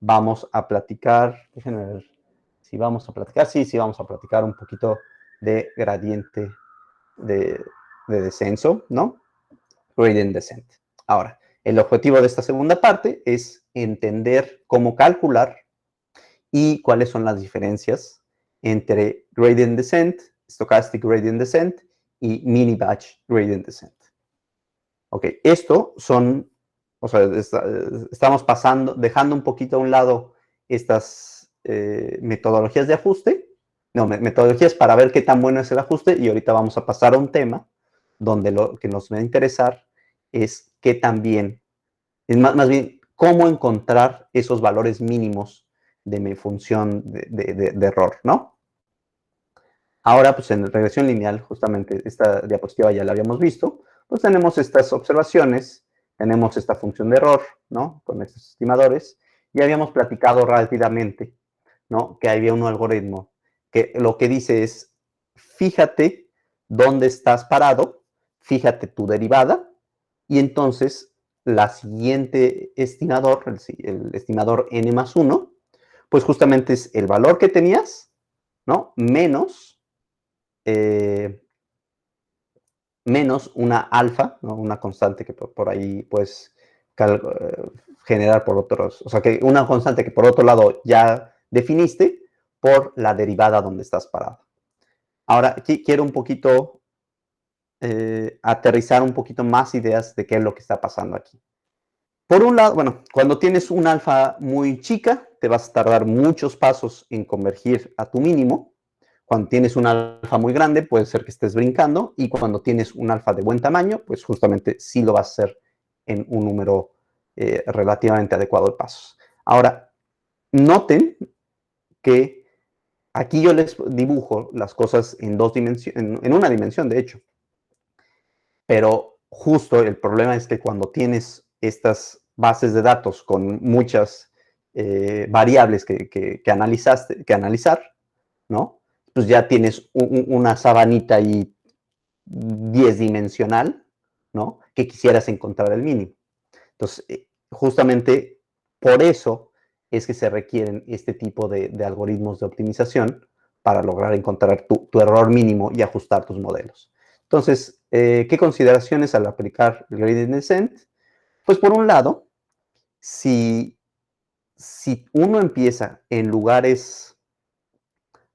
vamos a platicar, déjenme ver si vamos a platicar, sí, vamos a platicar un poquito de gradiente de descenso, ¿no? Gradient descent. Ahora, el objetivo de esta segunda parte es entender cómo calcular y cuáles son las diferencias entre gradient descent, stochastic gradient descent y mini batch gradient descent. Ok, esto son, o sea, estamos dejando un poquito a un lado estas metodologías de ajuste, no, metodologías para ver qué tan bueno es el ajuste, y ahorita vamos a pasar a un tema donde lo que nos va a interesar es qué tan bien, es más bien, cómo encontrar esos valores mínimos de mi función de error, ¿no? Ahora, pues en regresión lineal, justamente esta diapositiva ya la habíamos visto, pues tenemos estas observaciones, tenemos esta función de error, ¿no? Con estos estimadores, y habíamos platicado rápidamente, ¿no? Que había un algoritmo que lo que dice es, fíjate dónde estás parado, fíjate tu derivada, y entonces la siguiente estimador, el estimador n más 1, pues justamente es el valor que tenías, ¿no? Menos una alfa, ¿no? Una constante que por ahí puedes generar por otros, o sea, que una constante que por otro lado ya definiste por la derivada donde estás parado. Ahora, aquí quiero un poquito aterrizar un poquito más ideas de qué es lo que está pasando aquí. Por un lado, bueno, cuando tienes un alfa muy chica, te vas a tardar muchos pasos en convergir a tu mínimo. Cuando tienes un alfa muy grande, puede ser que estés brincando, y cuando tienes un alfa de buen tamaño, pues justamente sí lo vas a hacer en un número relativamente adecuado de pasos. Ahora, noten que aquí yo les dibujo las cosas en dos dimensiones, en una dimensión, de hecho. Pero justo el problema es que cuando tienes estas bases de datos con muchas variables que analizar, ¿no? Pues ya tienes una sabanita ahí 10-dimensional, ¿no? Que quisieras encontrar el mínimo. Entonces, justamente por eso es que se requieren este tipo de algoritmos de optimización para lograr encontrar tu error mínimo y ajustar tus modelos. Entonces, ¿qué consideraciones al aplicar el gradient descent? Pues por un lado, si uno empieza en lugares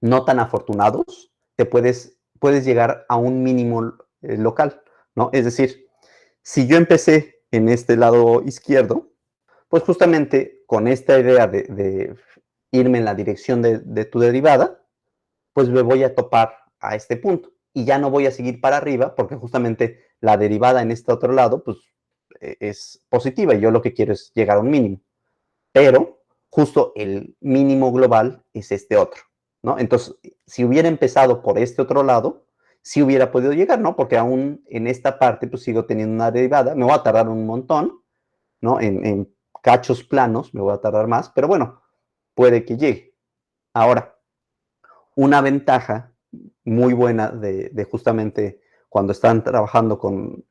no tan afortunados, puedes llegar a un mínimo local, ¿no? Es decir, si yo empecé en este lado izquierdo, pues justamente con esta idea de irme en la dirección de tu derivada, pues me voy a topar a este punto y ya no voy a seguir para arriba porque justamente la derivada en este otro lado, pues es positiva y yo lo que quiero es llegar a un mínimo. Pero justo el mínimo global es este otro, ¿no? Entonces, si hubiera empezado por este otro lado, sí hubiera podido llegar, ¿no? Porque aún en esta parte, pues sigo teniendo una derivada, me voy a tardar un montón, ¿no? En cachos planos me voy a tardar más, pero bueno, puede que llegue. Ahora, una ventaja muy buena de justamente cuando están trabajando con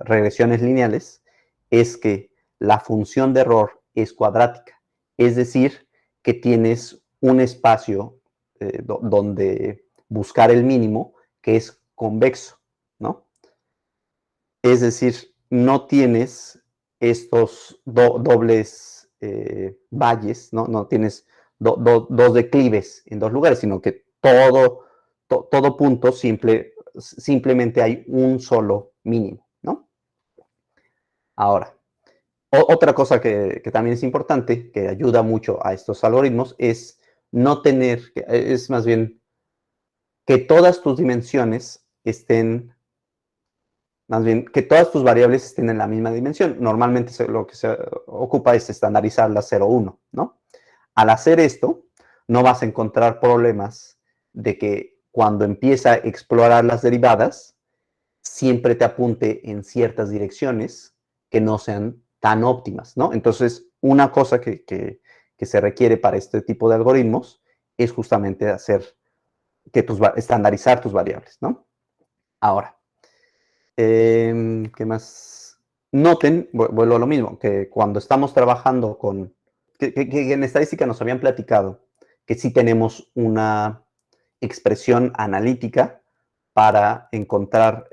regresiones lineales es que la función de error es cuadrática, es decir, que tienes un espacio donde buscar el mínimo que es convexo, ¿no? Es decir, no tienes estos dobles valles, ¿no? No tienes dos declives en dos lugares, sino que todo punto simplemente hay un solo mínimo, ¿no? Ahora, otra cosa que también es importante, que ayuda mucho a estos algoritmos, es no tener, es más bien que todas tus dimensiones estén, más bien que todas tus variables estén en la misma dimensión. Normalmente lo que se ocupa es estandarizar la 0, 1, ¿no? Al hacer esto, no vas a encontrar problemas de que cuando empieza a explorar las derivadas, siempre te apunte en ciertas direcciones que no sean tan óptimas, ¿no? Entonces, una cosa que se requiere para este tipo de algoritmos es justamente estandarizar tus variables, ¿no? Ahora, ¿qué más? Noten, vuelvo a lo mismo, que cuando estamos trabajando con que en estadística nos habían platicado que sí tenemos una expresión analítica para encontrar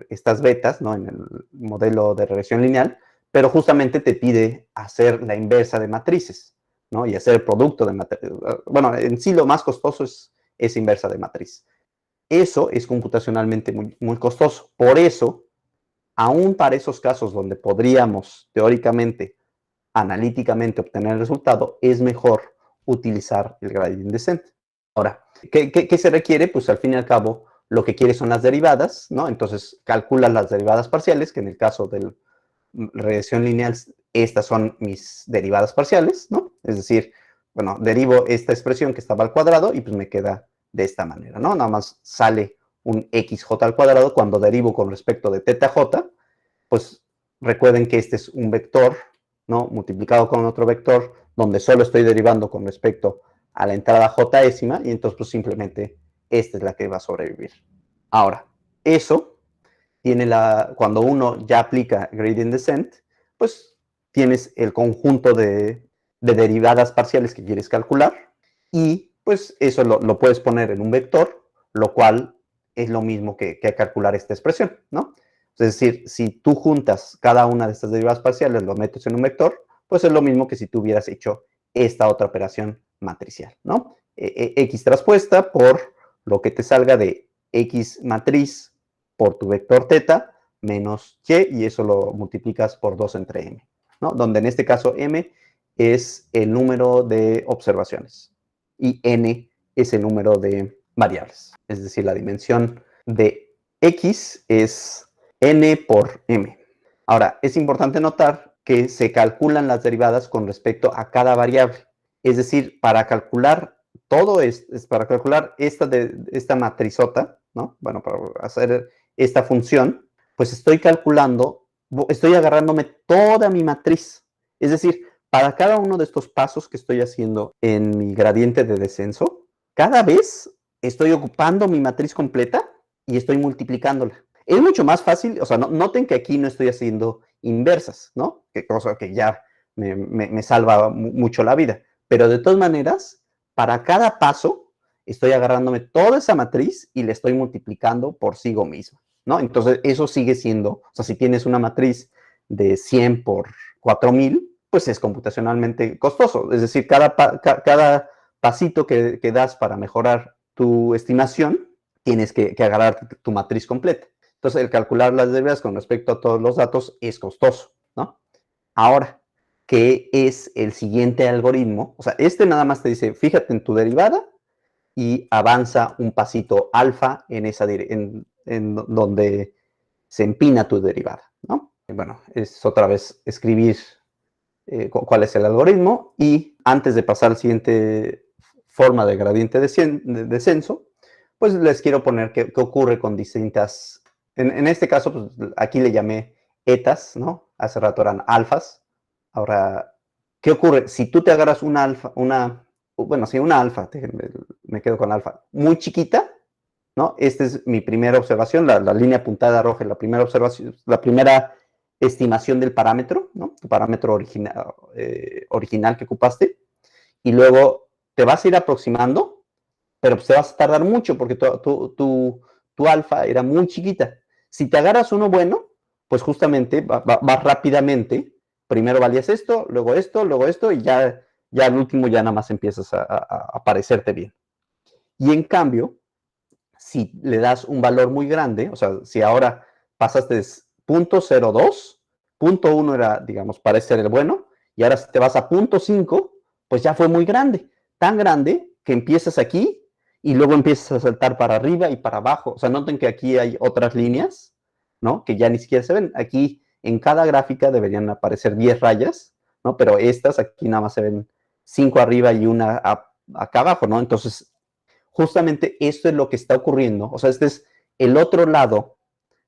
estas betas, ¿no? En el modelo de regresión lineal, pero justamente te pide hacer la inversa de matrices, ¿no? Y hacer el producto de matrices. Bueno, en sí lo más costoso es inversa de matriz. Eso es computacionalmente muy costoso. Por eso, aún para esos casos donde podríamos teóricamente, analíticamente obtener el resultado, es mejor utilizar el gradient descent. Ahora, ¿qué se requiere? Pues al fin y al cabo, lo que quiere son las derivadas, ¿no? Entonces, calculas las derivadas parciales, que en el caso de la regresión lineal, estas son mis derivadas parciales, ¿no? Es decir, bueno, derivo esta expresión que estaba al cuadrado y pues me queda de esta manera, ¿no? Nada más sale un xj al cuadrado cuando derivo con respecto de θj, pues recuerden que este es un vector, ¿no? Multiplicado con otro vector, donde solo estoy derivando con respecto a la entrada jésima, y entonces pues simplemente esta es la que va a sobrevivir. Ahora, eso tiene cuando uno ya aplica gradient descent, pues tienes el conjunto de derivadas parciales que quieres calcular, y pues eso lo puedes poner en un vector, lo cual es lo mismo que calcular esta expresión, ¿no? Es decir, si tú juntas cada una de estas derivadas parciales, lo metes en un vector, pues es lo mismo que si tú hubieras hecho esta otra operación matricial, ¿no? X traspuesta por lo que te salga de X matriz por tu vector θ menos y eso lo multiplicas por 2 entre m, ¿no? Donde en este caso m es el número de observaciones y n es el número de variables. Es decir, la dimensión de x es n por m. Ahora, es importante notar que se calculan las derivadas con respecto a cada variable. Es decir, para calcular todo esto, para calcular esta matrizota, ¿no? Bueno, para hacer esta función, pues estoy calculando, estoy agarrándome toda mi matriz. Es decir, para cada uno de estos pasos que estoy haciendo en mi gradiente de descenso, cada vez estoy ocupando mi matriz completa y estoy multiplicándola. Es mucho más fácil, o sea, noten que aquí no estoy haciendo inversas, ¿no? Que cosa que ya me salva mucho la vida. Pero de todas maneras, para cada paso, estoy agarrándome toda esa matriz y le estoy multiplicando por sí misma, ¿no? Entonces, eso sigue siendo, o sea, si tienes una matriz de 100 por 4000, pues es computacionalmente costoso. Es decir, cada pasito que das para mejorar tu estimación, tienes que agarrar tu matriz completa. Entonces, el calcular las derivadas con respecto a todos los datos es costoso, ¿no? Ahora, ¿qué es el siguiente algoritmo? O sea, este nada más te dice, fíjate en tu derivada y avanza un pasito alfa en esa en donde se empina tu derivada, ¿no? Y bueno, es otra vez escribir cuál es el algoritmo y antes de pasar a la siguiente forma de gradiente de descenso, pues les quiero poner qué ocurre con distintas, en este caso, pues aquí le llamé etas, ¿no? Hace rato eran alfas. Ahora, ¿qué ocurre? Si tú te agarras una alfa, bueno, sí, una alfa, me quedo con alfa, muy chiquita, ¿no? Esta es mi primera observación, la línea puntada roja, la primera observación, la primera estimación del parámetro, ¿no? Tu parámetro original que ocupaste, y luego te vas a ir aproximando, pero pues te vas a tardar mucho porque tu alfa era muy chiquita. Si te agarras uno bueno, pues justamente vas rápidamente, primero valías esto, luego esto, y ya al último ya nada más empiezas a parecerte bien. Y en cambio, si le das un valor muy grande, o sea, si ahora pasaste 0.02, 0.1 era, digamos, parece ser el bueno, y ahora si te vas a 0.5, pues ya fue muy grande, tan grande que empiezas aquí y luego empiezas a saltar para arriba y para abajo. O sea, noten que aquí hay otras líneas, ¿no? Que ya ni siquiera se ven. Aquí en cada gráfica deberían aparecer 10 rayas, ¿no? Pero estas aquí nada más se ven 5 arriba y una acá abajo, ¿no? Entonces, justamente esto es lo que está ocurriendo. O sea, este es el otro lado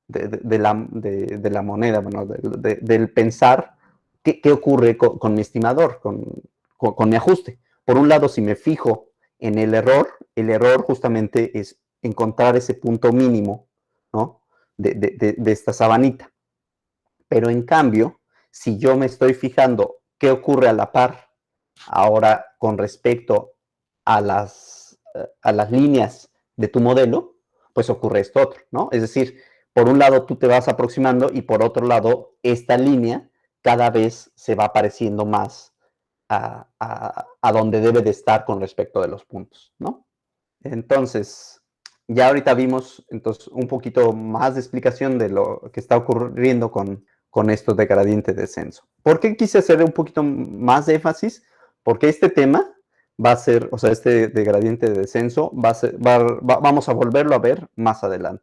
de la moneda, bueno, del pensar qué ocurre con mi estimador, con mi ajuste. Por un lado, si me fijo en el error justamente es encontrar ese punto mínimo, ¿no? De esta sabanita. Pero en cambio, si yo me estoy fijando qué ocurre a la par Ahora, con respecto a las líneas de tu modelo, pues ocurre esto otro, ¿no? Es decir, por un lado tú te vas aproximando y por otro lado esta línea cada vez se va pareciendo más a donde debe de estar con respecto de los puntos, ¿no? Entonces, ya ahorita vimos entonces, un poquito más de explicación de lo que está ocurriendo con esto de gradiente de descenso. ¿Por qué quise hacer un poquito más de énfasis? Porque este tema va a ser, o sea, este de gradiente de descenso, vamos a volverlo a ver más adelante.